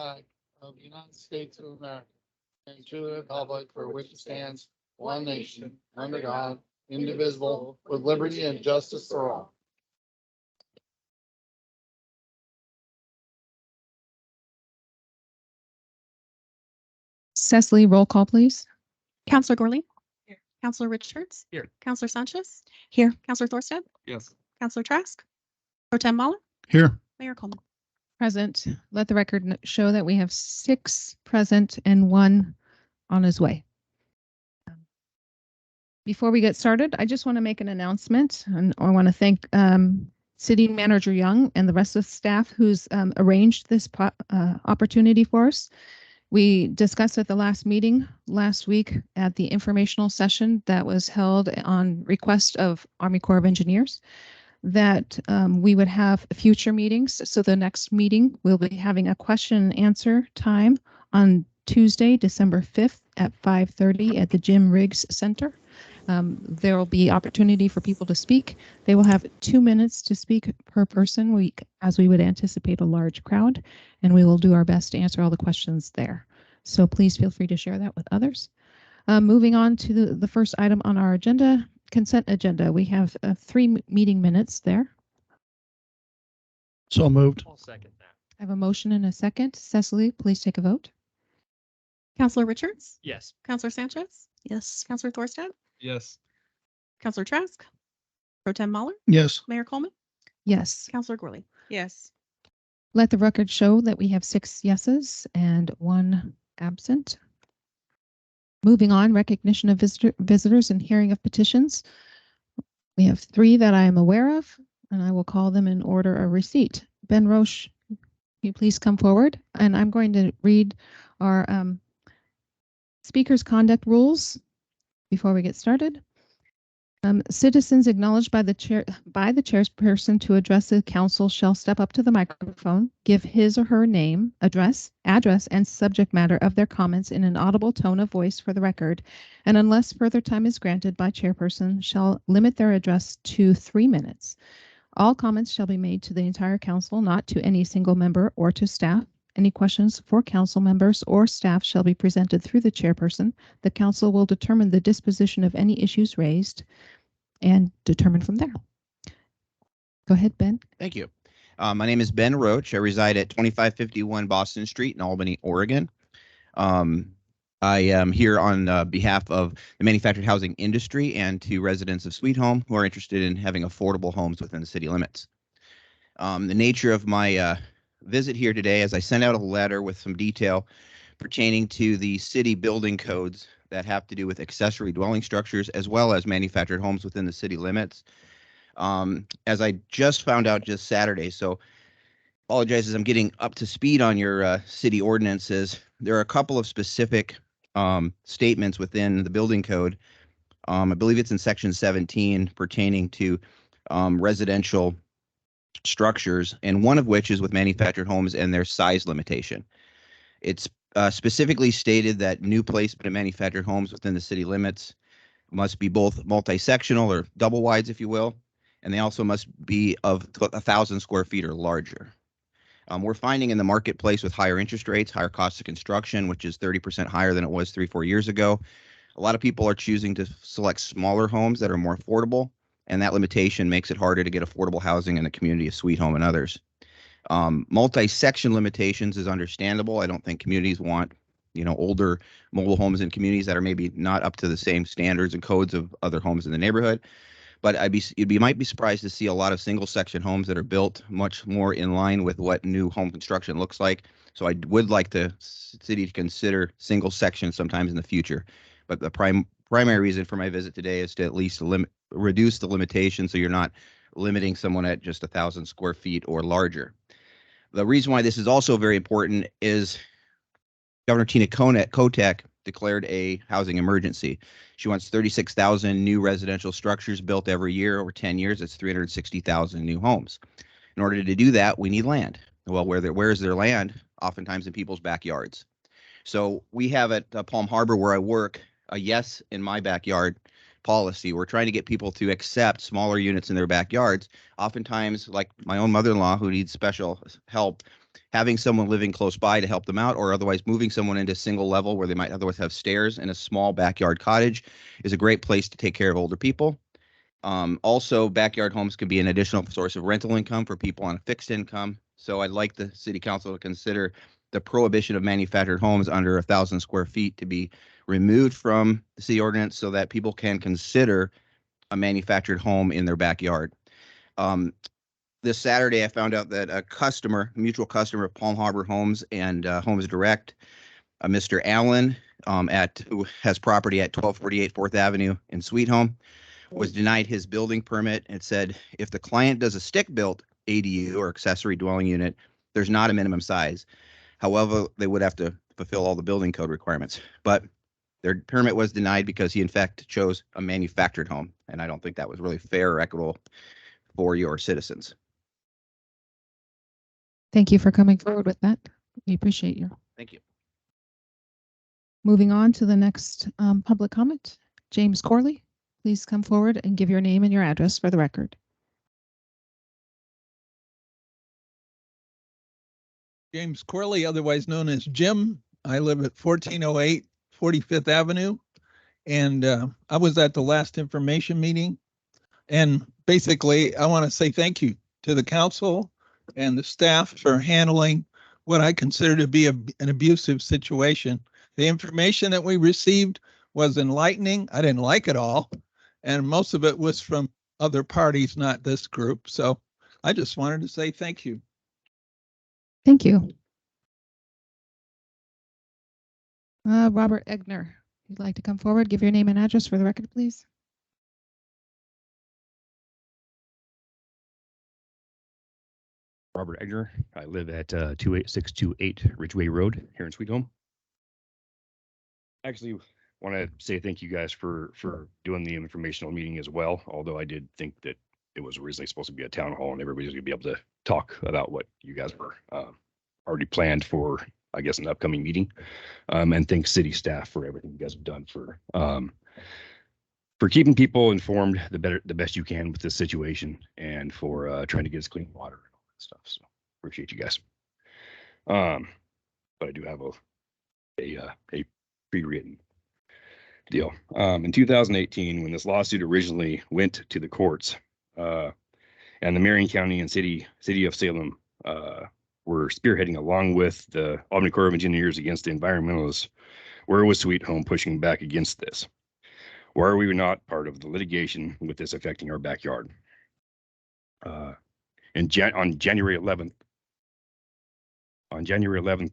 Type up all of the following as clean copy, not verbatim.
flag of the United States of America and to the republic for which it stands, one nation, under God, indivisible, with liberty and justice for all. Cecily, roll call, please. Counselor Gorley? Here. Counselor Richards? Here. Counselor Sanchez? Here. Counselor Thorstad? Yes. Counselor Trask? Pro Tem Mahler? Here. Mayor Coleman? Present. Let the record show that we have 6 present and 1 on his way. Before we get started, I just want to make an announcement, and I want to thank City Manager Young and the rest of the staff who's arranged this opportunity for us. We discussed at the last meeting last week at the informational session that was held on request of Army Corps of Engineers that we would have future meetings. So the next meeting, we'll be having a question and answer time on Tuesday, December 5th at 5:30 at the Jim Riggs Center. There will be opportunity for people to speak. They will have 2 minutes to speak per person, as we would anticipate a large crowd, and we will do our best to answer all the questions there. So please feel free to share that with others. Moving on to the first item on our agenda, consent agenda. We have 3 meeting minutes there. So moved. I'll second that. I have a motion and a second. Cecily, please take a vote. Counselor Richards? Yes. Counselor Sanchez? Yes. Counselor Thorstad? Yes. Counselor Trask? Pro Tem Mahler? Yes. Mayor Coleman? Yes. Counselor Gorley? Yes. Let the record show that we have 6 yeses and 1 absent. Moving on, recognition of visitors and hearing of petitions. We have 3 that I am aware of, and I will call them in order of receipt. Ben Roche, can you please come forward? And I'm going to read our speaker's conduct rules before we get started. Citizens acknowledged by the chairperson to address the council shall step up to the microphone, give his or her name, address, and subject matter of their comments in an audible tone of voice for the record, and unless further time is granted by chairperson, shall limit their address to 3 minutes. All comments shall be made to the entire council, not to any single member or to staff. Any questions for council members or staff shall be presented through the chairperson. The council will determine the disposition of any issues raised and determine from there. Go ahead, Ben. Thank you. My name is Ben Roach. I reside at 2551 Boston Street in Albany, Oregon. I am here on behalf of the manufactured housing industry and to residents of Sweet Home who are interested in having affordable homes within the city limits. The nature of my visit here today is I sent out a letter with some detail pertaining to the city building codes that have to do with accessory dwelling structures as well as manufactured homes within the city limits. As I just found out just Saturday, so apologize as I'm getting up to speed on your city ordinances. There are a couple of specific statements within the building code. I believe it's in section 17 pertaining to residential structures, and one of which is with manufactured homes and their size limitation. It's specifically stated that new placement of manufactured homes within the city limits must be both multi-sectional or double wides, if you will, and they also must be of 1,000 square feet or larger. We're finding in the marketplace with higher interest rates, higher costs of construction, which is 30% higher than it was 3-4 years ago. A lot of people are choosing to select smaller homes that are more affordable, and that limitation makes it harder to get affordable housing in the community of Sweet Home and others. Multi-section limitations is understandable. I don't think communities want, older mobile homes in communities that are maybe not up to the same standards and codes of other homes in the neighborhood. But you might be surprised to see a lot of single-section homes that are built much more in line with what new home construction looks like. So I would like the city to consider single-section sometimes in the future. But the primary reason for my visit today is to at least reduce the limitation so you're not limiting someone at just 1,000 square feet or larger. The reason why this is also very important is Governor Tina Kotek declared a housing emergency. She wants 36,000 new residential structures built every year. Over 10 years, that's 360,000 new homes. In order to do that, we need land. Well, where is their land? Oftentimes in people's backyards. So we have at Palm Harbor, where I work, a yes in my backyard policy. We're trying to get people to accept smaller units in their backyards. Oftentimes, like my own mother-in-law who needs special help having someone living close by to help them out, or otherwise moving someone into single level where they might otherwise have stairs in a small backyard cottage is a great place to take care of older people. Also, backyard homes can be an additional source of rental income for people on a fixed income. So I'd like the city council to consider the prohibition of manufactured homes under 1,000 square feet to be removed from the city ordinance so that people can consider a manufactured home in their backyard. This Saturday, I found out that a mutual customer of Palm Harbor Homes and Homes Direct, Mr. Allen, who has property at 1248 4th Avenue in Sweet Home, was denied his building permit. It said if the client does a stick-built ADU or accessory dwelling unit, there's not a minimum size. However, they would have to fulfill all the building code requirements. But their permit was denied because he, in fact, chose a manufactured home. And I don't think that was really fair or equitable for your citizens. Thank you for coming forward with that. We appreciate you. Thank you. Moving on to the next public comment. James Corley, please come forward and give your name and your address for the record. James Corley, otherwise known as Jim. I live at 1408 45th Avenue. And I was at the last information meeting. And basically, I want to say thank you to the council and the staff for handling what I consider to be an abusive situation. The information that we received was enlightening. I didn't like it all. And most of it was from other parties, not this group. So I just wanted to say thank you. Thank you. Robert Egner, you'd like to come forward, give your name and address for the record, please. Robert Egner. I live at 28628 Ridgeway Road here in Sweet Home. Actually, want to say thank you guys for doing the informational meeting as well. Although I did think that it was originally supposed to be a town hall and everybody's going to be able to talk about what you guys were already planned for, I guess, an upcoming meeting. And thank city staff for everything you guys have done for keeping people informed the best you can with this situation and for trying to get us clean water and all that stuff. So appreciate you guys. But I do have a pre-written deal. In 2018, when this lawsuit originally went to the courts, and the Marion County and City of Salem were spearheading along with the Albany Corps of Engineers against the environmentalists, where was Sweet Home pushing back against this? Why are we not part of the litigation with this affecting our backyard? On January 11th,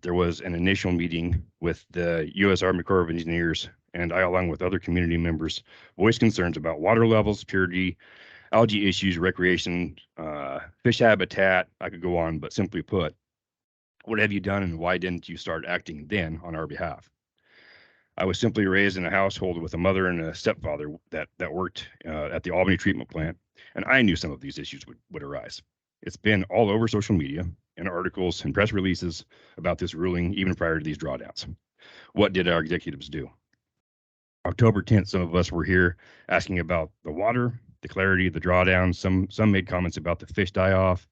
there was an initial meeting with the U.S. Army Corps of Engineers, and I, along with other community members, voiced concerns about water levels, purity, algae issues, recreation, fish habitat. I could go on, but simply put, what have you done and why didn't you start acting then on our behalf? I was simply raised in a household with a mother and a stepfather that worked at the Albany treatment plant, and I knew some of these issues would arise. It's been all over social media and articles and press releases about this ruling even prior to these drawdowns. What did our executives do? October 10th, some of us were here asking about the water, the clarity, the drawdown. Some made comments about the fish die-off,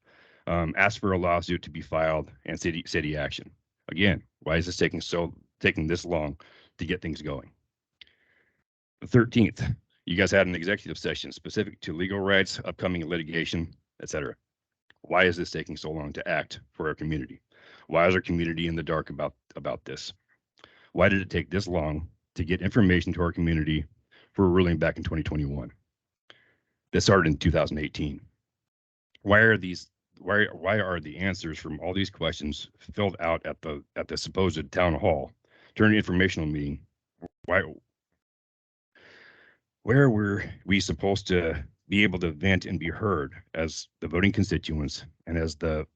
asked for a lawsuit to be filed, and city action. Again, why is this taking this long to get things going? The 13th, you guys had an executive session specific to legal rights, upcoming litigation, etc. Why is this taking so long to act for our community? Why is our community in the dark about this? Why did it take this long to get information to our community for a ruling back in 2021? This started in 2018. Why are the answers from all these questions filled out at the supposed town hall during an informational meeting? Where were we supposed to be able to vent and be heard as the voting constituents and as the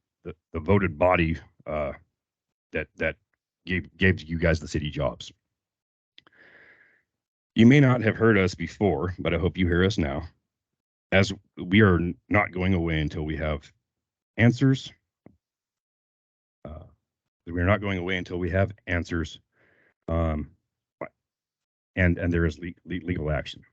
voted body that gave you guys the city jobs? You may not have heard us before, but I hope you hear us now, as we are not going away until we have answers. We are not going away until we have answers, and there is legal action.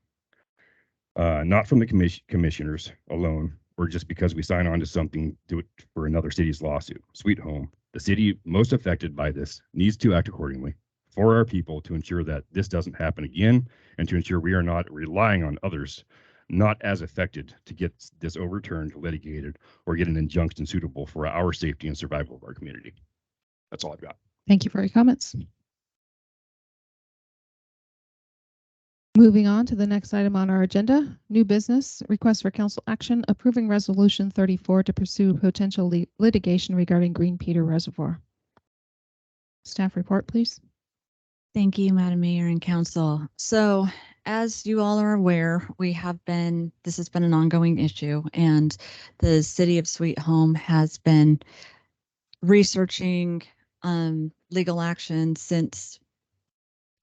Not from the commissioners alone, or just because we sign on to something, do it for another city's lawsuit. Sweet Home, The city most affected by this needs to act accordingly for our people to ensure that this doesn't happen again and to ensure we are not relying on others not as affected to get this overturned, litigated, or get an injunction suitable for our safety and survival of our community. That's all I've got. Thank you for your comments. Moving on to the next item on our agenda, new business, request for council action approving resolution 34 to pursue potential litigation regarding Green Peter Reservoir. Staff report, please. Thank you, Madam Mayor and Council. So as you all are aware, this has been an ongoing issue, and the City of Sweet Home has been researching legal action since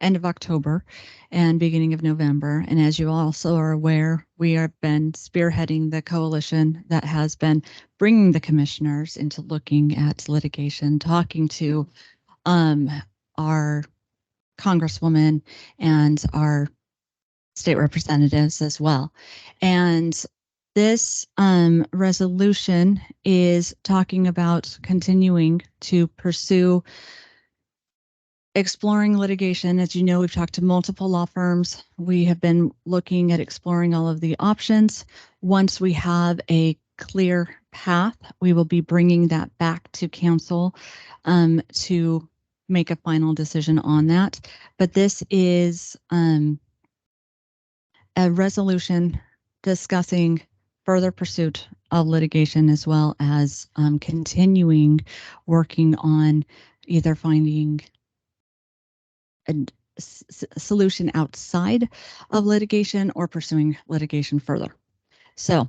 end of October and beginning of November. And as you also are aware, we have been spearheading the coalition that has been bringing the commissioners into looking at litigation, talking to our congresswoman and our state representatives as well. And this resolution is talking about continuing to pursue exploring litigation. As you know, we've talked to multiple law firms. We have been looking at exploring all of the options. Once we have a clear path, we will be bringing that back to council to make a final decision on that. But this is a resolution discussing further pursuit of litigation, as well as continuing working on either finding a solution outside of litigation or pursuing litigation further. So,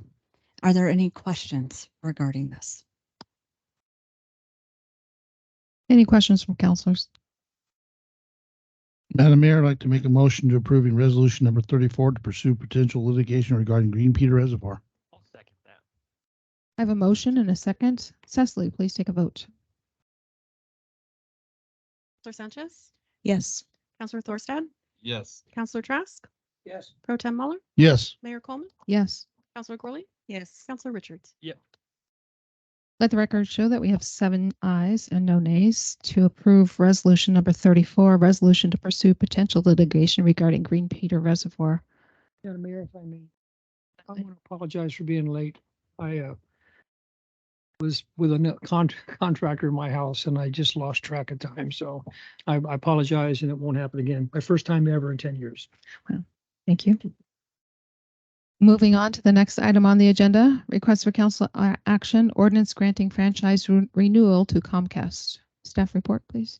are there any questions regarding this? Any questions from councilors? Madam Mayor, I'd like to make a motion to approving resolution number 34 to pursue potential litigation regarding Green Peter Reservoir. I'll second that. I have a motion and a second. Cecily, please take a vote. Counselor Sanchez, Yes. Counselor Thorstad, Yes. Counselor Trask, Yes. Pro Tem Muller, Yes. Mayor Coleman, Yes. Counselor Corley, Yes. Counselor Richards. Yep. Let the record show that we have 7 ayes and no nays to approve resolution number 34, resolution to pursue potential litigation regarding Green Peter Reservoir. Madam Mayor, if I may, I want to apologize for being late. I was with a contractor in my house and I just lost track of time. So I apologize and it won't happen again. My first time ever in 10 years. Thank you. Moving on to the next item on the agenda, request for council action, ordinance granting franchise renewal to Comcast. Staff report, please.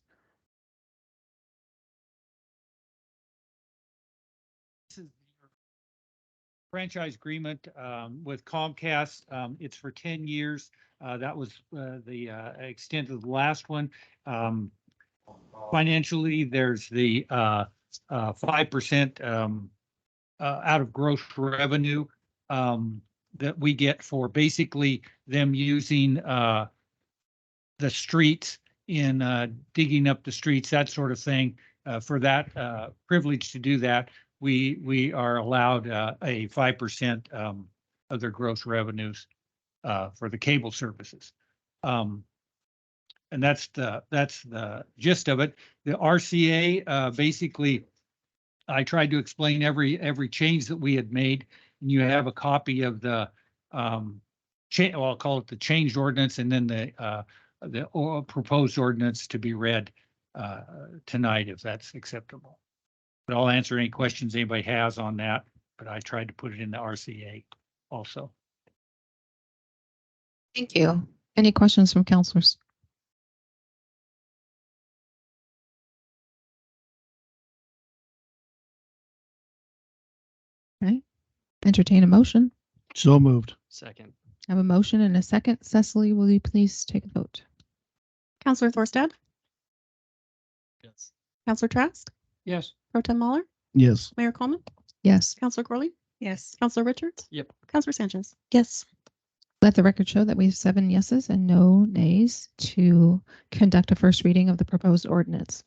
This is the franchise agreement with Comcast. It's for 10 years. That was the extent of the last one. Financially, there's the 5% out of gross revenue that we get for basically them using the streets in digging up the streets, that sort of thing. For that privilege to do that, we are allowed a 5% of their gross revenues for the cable services. And that's the gist of it. The RCA basically, I tried to explain every change that we had made, and you have a copy of the well, I'll call it the changed ordinance, and then the proposed ordinance to be read tonight, if that's acceptable. But I'll answer any questions anybody has on that, but I tried to put it in the RCA also. Thank you. Any questions from councilors? Okay. Entertain a motion. So moved. Second. I have a motion and a second. Cecily, will you please take a vote? Counselor Thorstad, Yes. Counselor Trask, Yes. Pro Tem Muller, Yes. Mayor Coleman, Yes. Counselor Corley, Yes. Counselor Richards. Yep. Counselor Sanchez. Yes. Let the record show that we have 7 yeses and no nays to conduct a first reading of the proposed ordinance.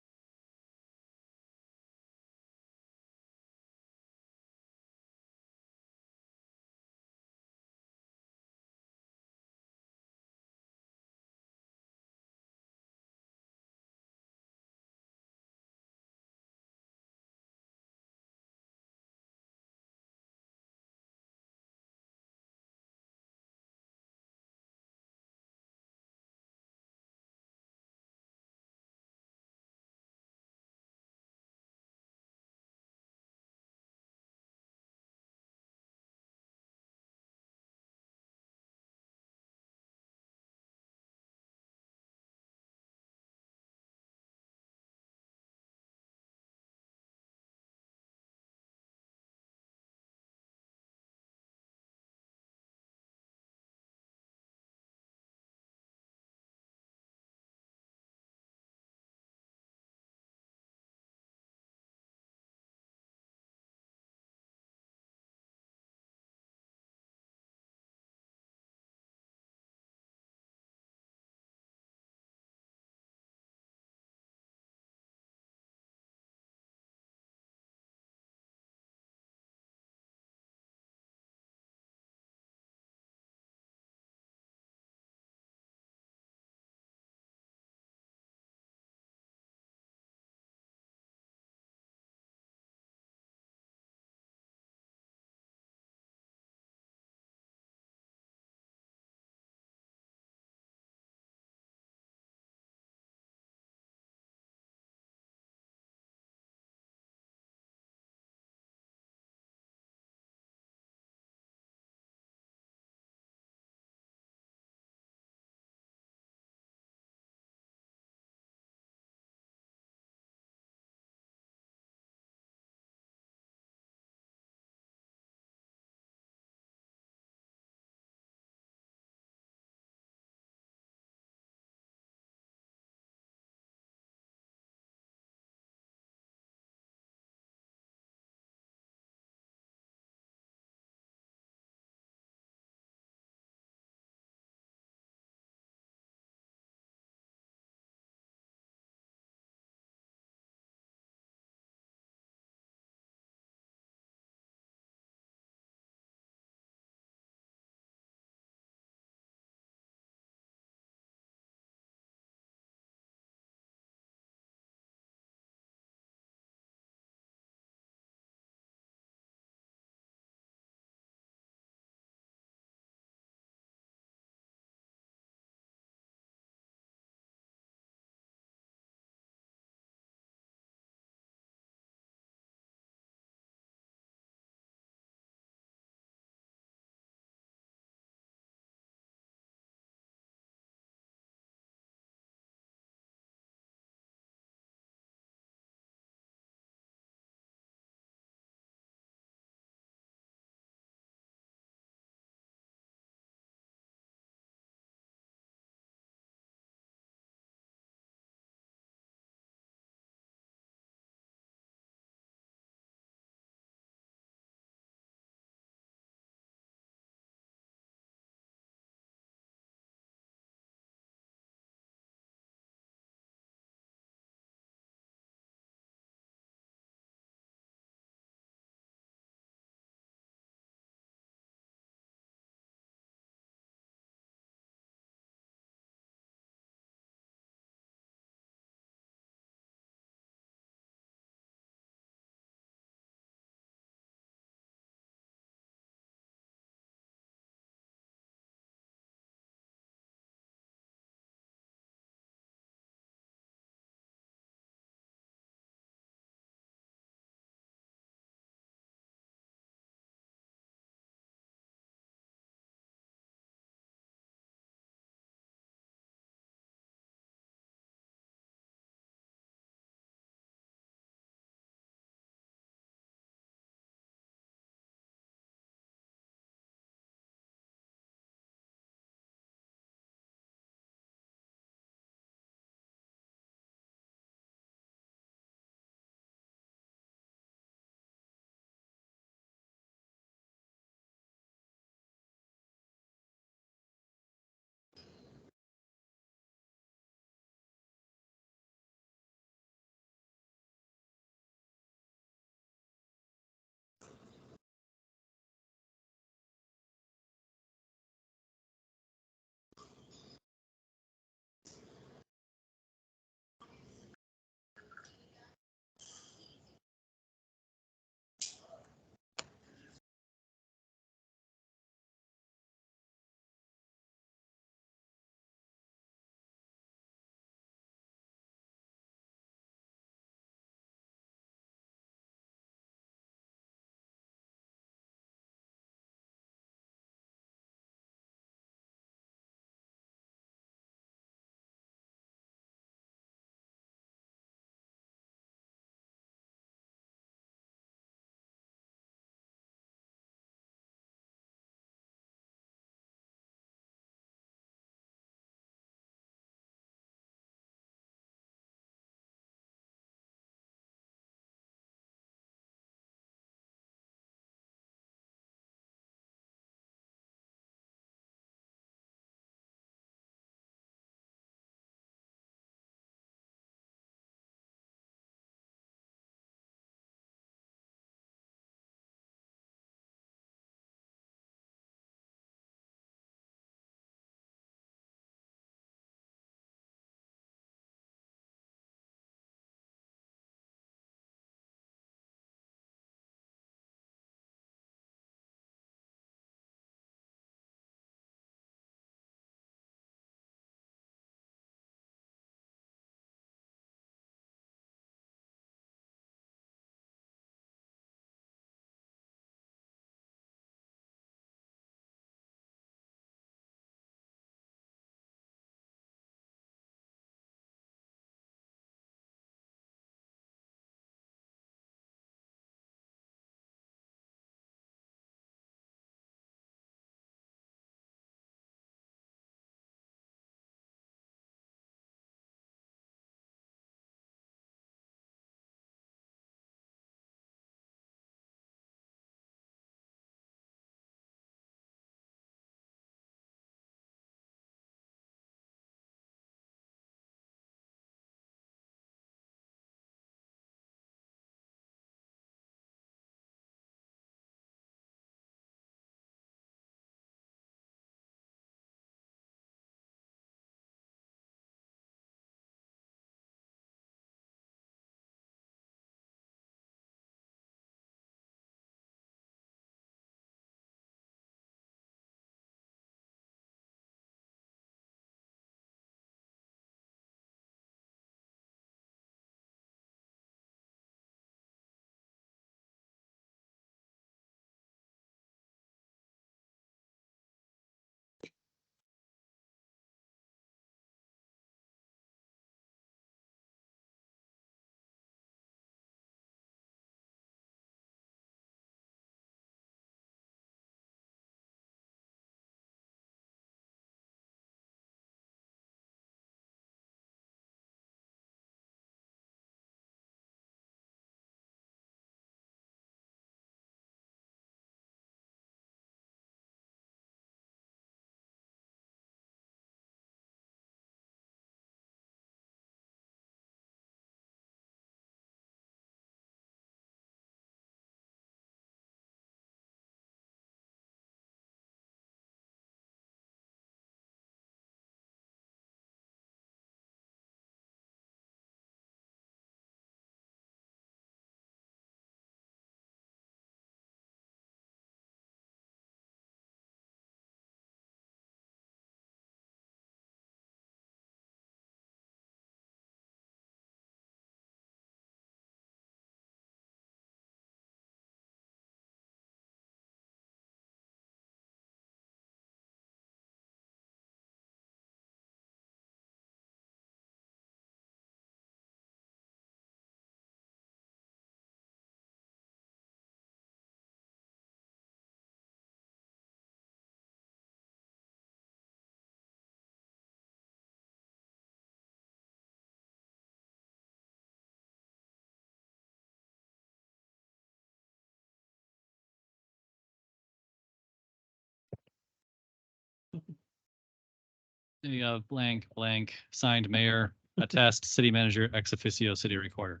Blank, blank, signed mayor, attest, city manager, ex officio, city recorder.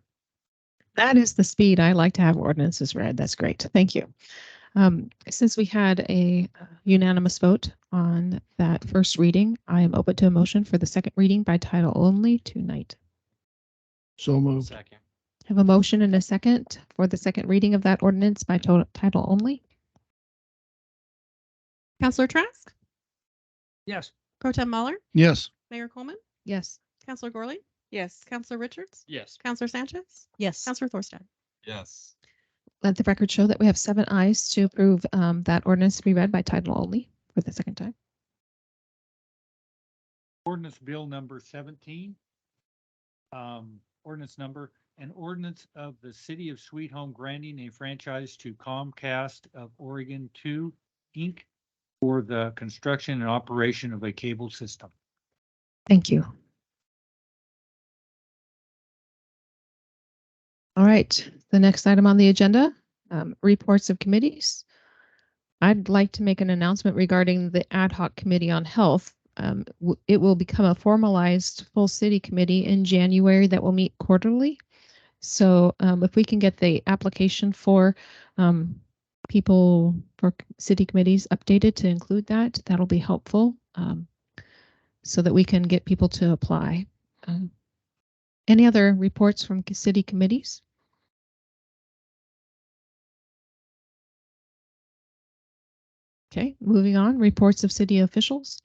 That is the speed I like to have ordinances read. That's great. Thank you. Since we had a unanimous vote on that first reading, I am open to a motion for the second reading by title only tonight. So moved. Second. Have a motion and a second for the second reading of that ordinance by title only. Counselor Trask, Yes. Pro Tem Mahler, Yes. Mayor Coleman, Yes. Counselor Gorley. Yes. Counselor Richards, Yes. Counselor Sanchez, Yes. Counselor Thorstad. Yes. Let the record show that we have 7 ayes to approve that ordinance to be read by title only for the second time. Ordinance bill number 17. Ordinance number, an ordinance of the city of Sweet Home granting a franchise to Comcast of Oregon 2, Inc. for the construction and operation of a cable system. Thank you. All right, the next item on the agenda, reports of committees. I'd like to make an announcement regarding the ad hoc committee on health. It will become a formalized full city committee in January that will meet quarterly. So if we can get the application for people for city committees updated to include that, that'll be helpful so that we can get people to apply. Any other reports from city committees? Okay, moving on, reports of city officials.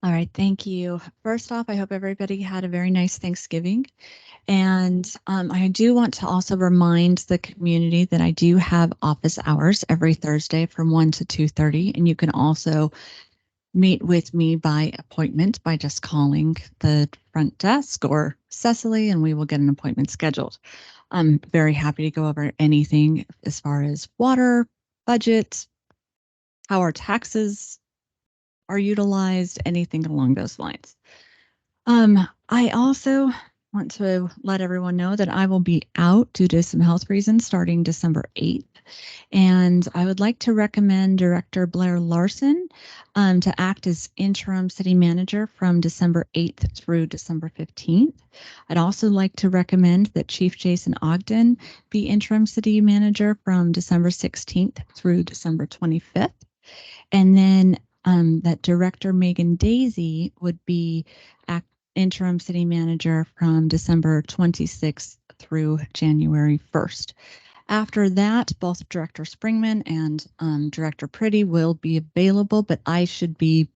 All right, thank you. First off, I hope everybody had a very nice Thanksgiving. And I do want to also remind the community that I do have office hours every Thursday from 1 to 2:30. And you can also meet with me by appointment by just calling the front desk or Cecily, and we will get an appointment scheduled. I'm very happy to go over anything as far as water, budget, how our taxes are utilized, anything along those lines. I also want to let everyone know that I will be out due to some health reasons starting December 8th. And I would like to recommend Director Blair Larson to act as interim city manager from December 8th through December 15th. I'd also like to recommend that Chief Jason Ogden be interim city manager from December 16th through December 25th. And then that Director Megan Daisy would be interim city manager from December 26th through January 1st. After that, both Director Springman and Director Pretty will be available, but I should be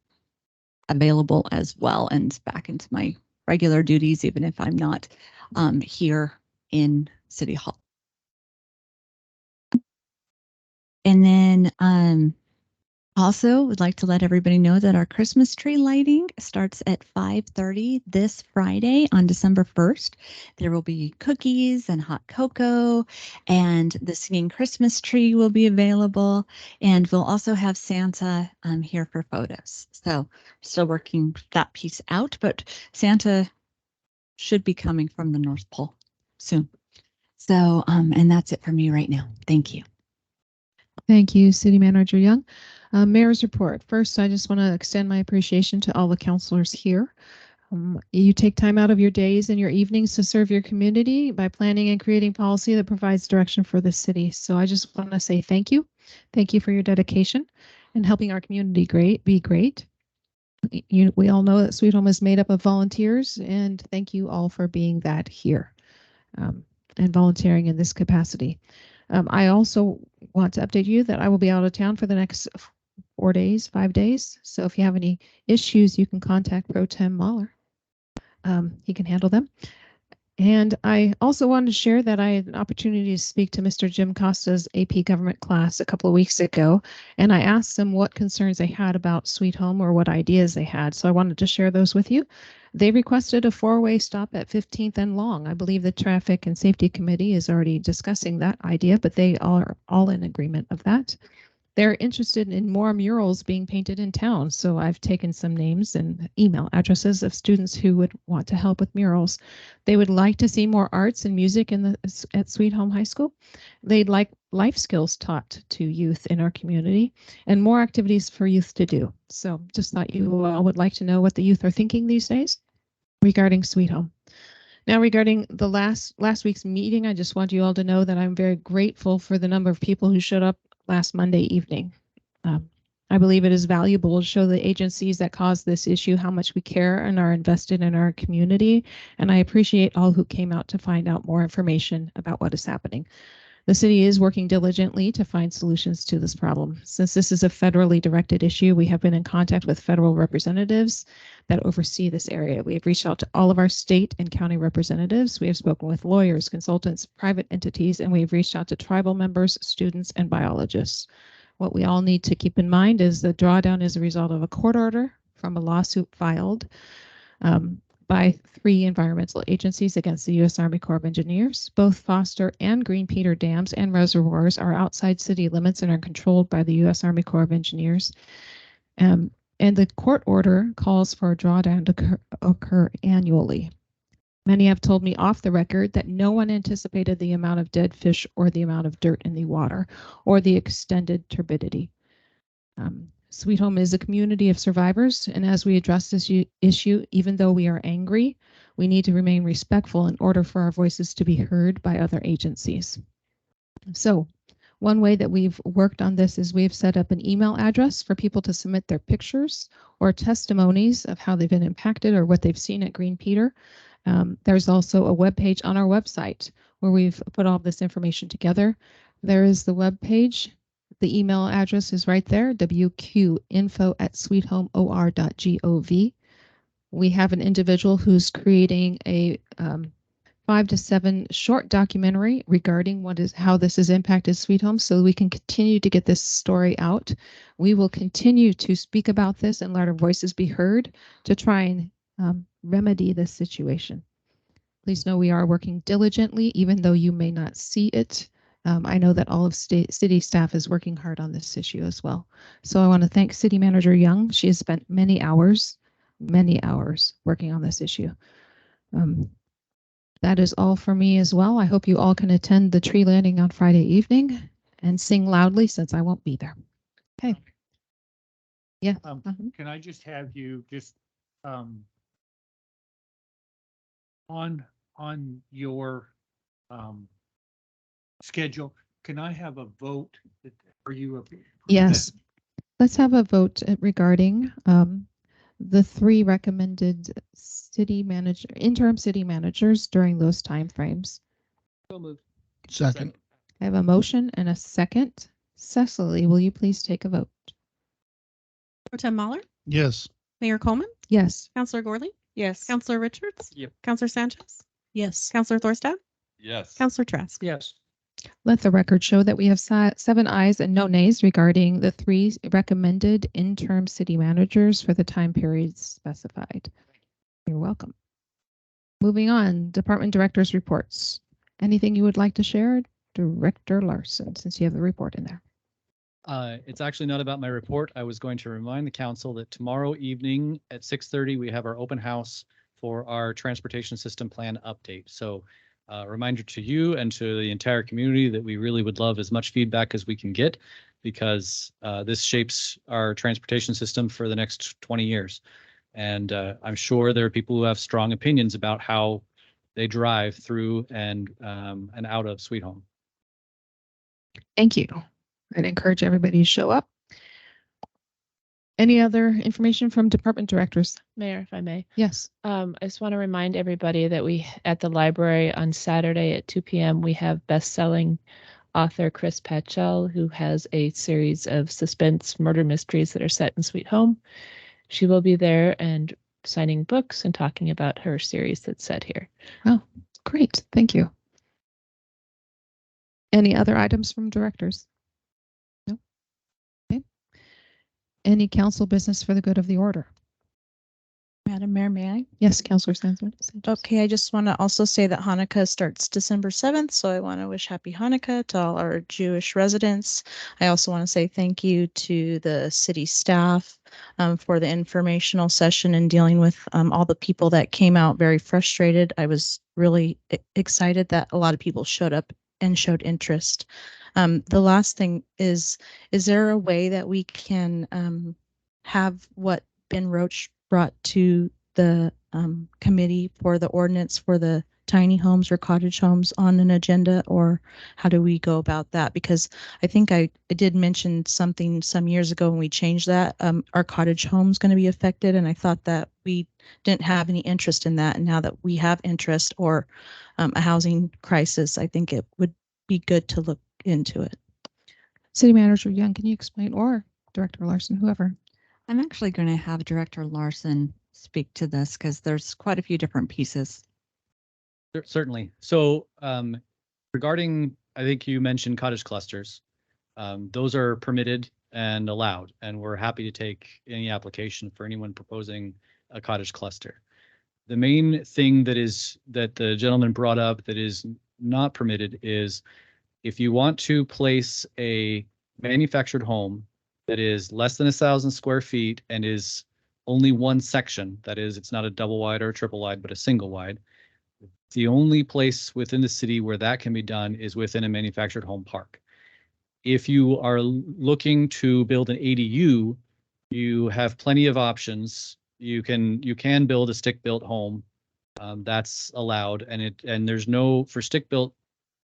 available as well and back into my regular duties, even if I'm not here in City Hall. And then also would like to let everybody know that our Christmas tree lighting starts at 5:30 this Friday on December 1st. There will be cookies and hot cocoa, and the singing Christmas tree will be available. And we'll also have Santa here for photos. So still working that piece out, but Santa should be coming from the North Pole soon. So, and that's it for me right now. Thank you. Thank you, City Manager Young. Mayor's report. First, I just want to extend my appreciation to all the councilors here. You take time out of your days and your evenings to serve your community by planning and creating policy that provides direction for the city. So I just want to say thank you. Thank you for your dedication and helping our community be great. We all know that Sweet Home is made up of volunteers, and thank you all for being that here and volunteering in this capacity. I also want to update you that I will be out of town for the next 5 days. So if you have any issues, you can contact Pro Tem Mahler. He can handle them. And I also wanted to share that I had an opportunity to speak to Mr. Jim Costa's AP government class a couple of weeks ago, and I asked them what concerns they had about Sweet Home or what ideas they had. So I wanted to share those with you. They requested a 4-way stop at 15th and Long. I believe the Traffic and Safety Committee is already discussing that idea, but they are all in agreement of that. They're interested in more murals being painted in town. So I've taken some names and email addresses of students who would want to help with murals. They would like to see more arts and music at Sweet Home High School. They'd like life skills taught to youth in our community and more activities for youth to do. So just thought you all would like to know what the youth are thinking these days regarding Sweet Home. Now, regarding the last week's meeting, I just want you all to know that I'm very grateful for the number of people who showed up last Monday evening. I believe it is valuable to show the agencies that cause this issue how much we care and are invested in our community. And I appreciate all who came out to find out more information about what is happening. The city is working diligently to find solutions to this problem. Since this is a federally directed issue, we have been in contact with federal representatives that oversee this area. We have reached out to all of our state and county representatives. We have spoken with lawyers, consultants, private entities, and we've reached out to tribal members, students, and biologists. What we all need to keep in mind is the drawdown is a result of a court order from a lawsuit filed by 3 environmental agencies against the U.S. Army Corps of Engineers. Both Foster and Green Peter dams and reservoirs are outside city limits and are controlled by the U.S. Army Corps of Engineers. And the court order calls for a drawdown to occur annually. Many have told me off the record that no one anticipated the amount of dead fish or the amount of dirt in the water or the extended turbidity. Sweet Home is a community of survivors, and as we address this issue, even though we are angry, we need to remain respectful in order for our voices to be heard by other agencies. So, one way that we've worked on this is we've set up an email address for people to submit their pictures or testimonies of how they've been impacted or what they've seen at Green Peter. There's also a web page on our website where we've put all this information together. There is the web page. The email address is right there, wqinfo@sweethomor.gov. We have an individual who's creating a 5 to 7 short documentary regarding how this has impacted Sweet Home, so we can continue to get this story out. We will continue to speak about this and let our voices be heard to try and remedy this situation. Please know we are working diligently, even though you may not see it. I know that all of city staff is working hard on this issue as well. So I want to thank City Manager Young. She has spent many hours working on this issue. That is all for me as well. I hope you all can attend the tree landing on Friday evening and sing loudly since I won't be there. Okay. Yeah. Can I just have you just on your schedule, can I have a vote? Are you? Yes. Let's have a vote regarding the 3 recommended interim city managers during those time frames. So moved. Second. I have a motion and a second. Cecily, will you please take a vote? Pro Tem Mahler, Yes. Mayor Coleman, Yes. Counselor Gorley, Yes. Counselor Richards, Yep. Counselor Sanchez, Yes. Counselor Thorstad, Yes. Counselor Trask. Yes. Let the record show that we have 7 ayes and no nays regarding the 3 recommended interim city managers for the time periods specified. You're welcome. Moving on, department directors' reports. Anything you would like to share, Director Larson, since you have the report in there? It's actually not about my report. I was going to remind the council that tomorrow evening at 6:30, we have our open house for our transportation system plan update. So reminder to you and to the entire community that we really would love as much feedback as we can get, because this shapes our transportation system for the next 20 years. And I'm sure there are people who have strong opinions about how they drive through and out of Sweet Home. Thank you. I'd encourage everybody to show up. Any other information from department directors? Mayor, if I may. Yes. I just want to remind everybody that we at the library on Saturday at 2 p.m. we have best-selling author Chris Patchell, who has a series of suspense murder mysteries that are set in Sweet Home. She will be there and signing books and talking about her series that's set here. Oh, great. Thank you. Any other items from directors? No. Okay. Any council business for the good of the order? Madam Mayor, may I? Yes, Counselor Sanchez. Okay, I just want to also say that Hanukkah starts December 7th, so I want to wish happy Hanukkah to all our Jewish residents. I also want to say thank you to the city staff for the informational session and dealing with all the people that came out very frustrated. I was really excited that a lot of people showed up and showed interest. The last thing is there a way that we can have what Ben Roach brought to the committee for the ordinance for the tiny homes or cottage homes on an agenda, or how do we go about that? Because I think I did mention something some years ago when we changed that, our cottage home's going to be affected, and I thought that we didn't have any interest in that, and now that we have interest or a housing crisis, I think it would be good to look into it. City Manager Young, can you explain, or Director Larson, whoever? I'm actually going to have Director Larson speak to this because there's quite a few different pieces. Certainly. So regarding, I think you mentioned cottage clusters. Those are permitted and allowed, and we're happy to take any application for anyone proposing a cottage cluster. The main thing that the gentleman brought up that is not permitted is if you want to place a manufactured home that is less than 1,000 square feet and is only one section, that is, it's not a double wide or a triple wide, but a single wide. The only place within the city where that can be done is within a manufactured home park. If you are looking to build an ADU, you have plenty of options. You can build a stick-built home. That's allowed, and there's no, for stick-built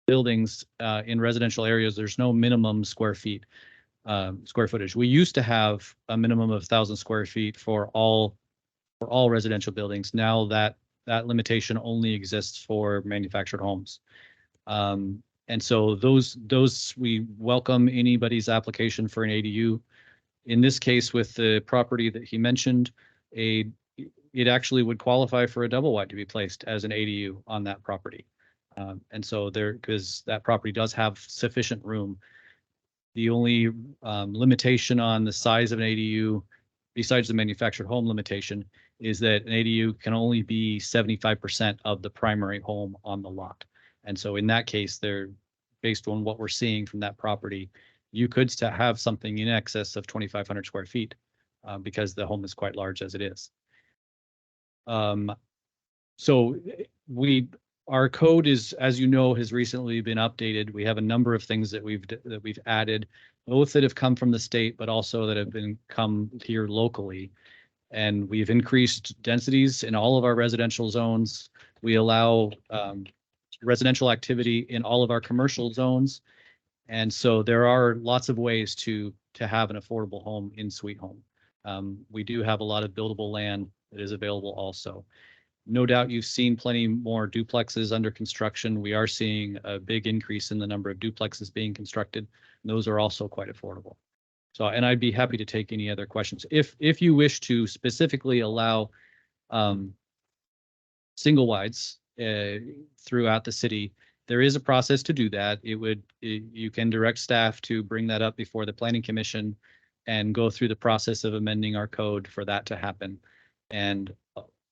buildings in residential areas, there's no minimum square footage. We used to have a minimum of 1,000 square feet for all residential buildings. Now that limitation only exists for manufactured homes. And so those we welcome anybody's application for an ADU. In this case, with the property that he mentioned, it actually would qualify for a double wide to be placed as an ADU on that property. And so because that property does have sufficient room. The only limitation on the size of an ADU, besides the manufactured home limitation, is that an ADU can only be 75% of the primary home on the lot. And so in that case, based on what we're seeing from that property, you could have something in excess of 2,500 square feet because the home is quite large as it is. So our code is, as you know, has recently been updated. We have a number of things that we've added, both that have come from the state, but also that have come here locally. And we've increased densities in all of our residential zones. We allow residential activity in all of our commercial zones. And so there are lots of ways to have an affordable home in Sweet Home. We do have a lot of buildable land that is available also. No doubt you've seen plenty more duplexes under construction. We are seeing a big increase in the number of duplexes being constructed. Those are also quite affordable. So, and I'd be happy to take any other questions. If you wish to specifically allow single wides throughout the city, there is a process to do that. You can direct staff to bring that up before the Planning Commission and go through the process of amending our code for that to happen. And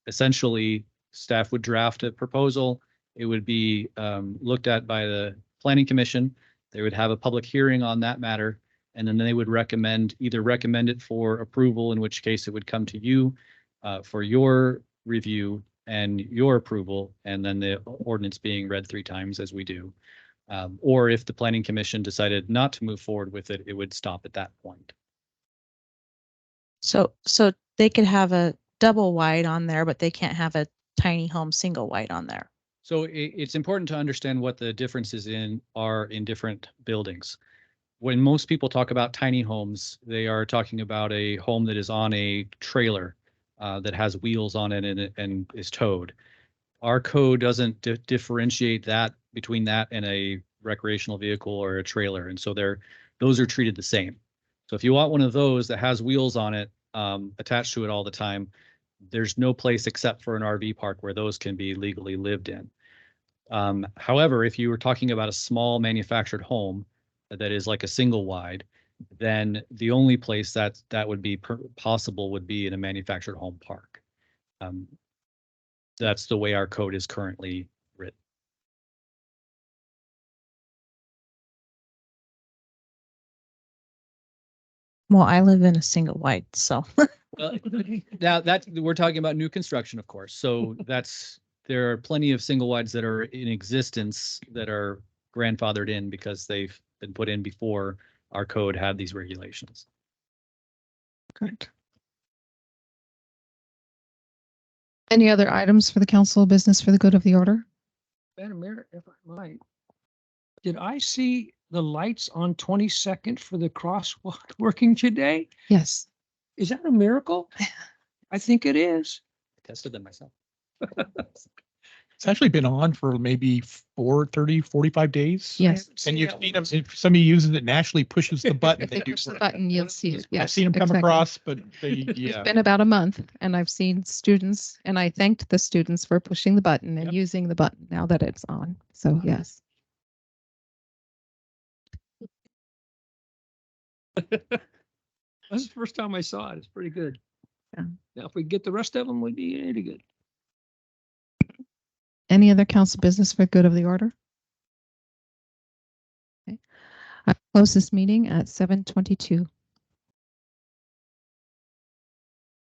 essentially, staff would draft a proposal. It would be looked at by the Planning Commission. They would have a public hearing on that matter, and then they would recommend it for approval, in which case it would come to you for your review and your approval, and then the ordinance being read 3 times as we do. Or if the Planning Commission decided not to move forward with it, it would stop at that point. So they could have a double wide on there, but they can't have a tiny home single wide on there. So it's important to understand what the differences are in different buildings. When most people talk about tiny homes, they are talking about a home that is on a trailer that has wheels on it and is towed. Our code doesn't differentiate that between that and a recreational vehicle or a trailer, and so those are treated the same. So if you want one of those that has wheels on it attached to it all the time, there's no place except for an RV park where those can be legally lived in. However, if you were talking about a small manufactured home that is like a single wide, then the only place that would be possible would be in a manufactured home park. That's the way our code is currently written. Well, I live in a single wide, so. Well, now that we're talking about new construction, of course. So there are plenty of single wides that are in existence that are grandfathered in because they've been put in before our code had these regulations. Good. Any other items for the council business for the good of the order? Madam Mayor, if I might, did I see the lights on 22nd for the crosswalk working today? Yes. Is that a miracle? I think it is. I tested them myself. It's actually been on for maybe 45 days. Yes. And you've seen them, if somebody uses it and actually pushes the button, If they they do push the work. button, you'll see it. Yes. I've seen them come exactly. across, but they, It's yeah. been about a month and I've seen students and I thanked the students for pushing the button and Yep. using the button now that it's on. So yes. That's the first time I saw it. It's pretty good. Yeah. Now, if we get the rest of them, we'd be really good. Any other council business for good of the order? Okay. I close this meeting at 7:22.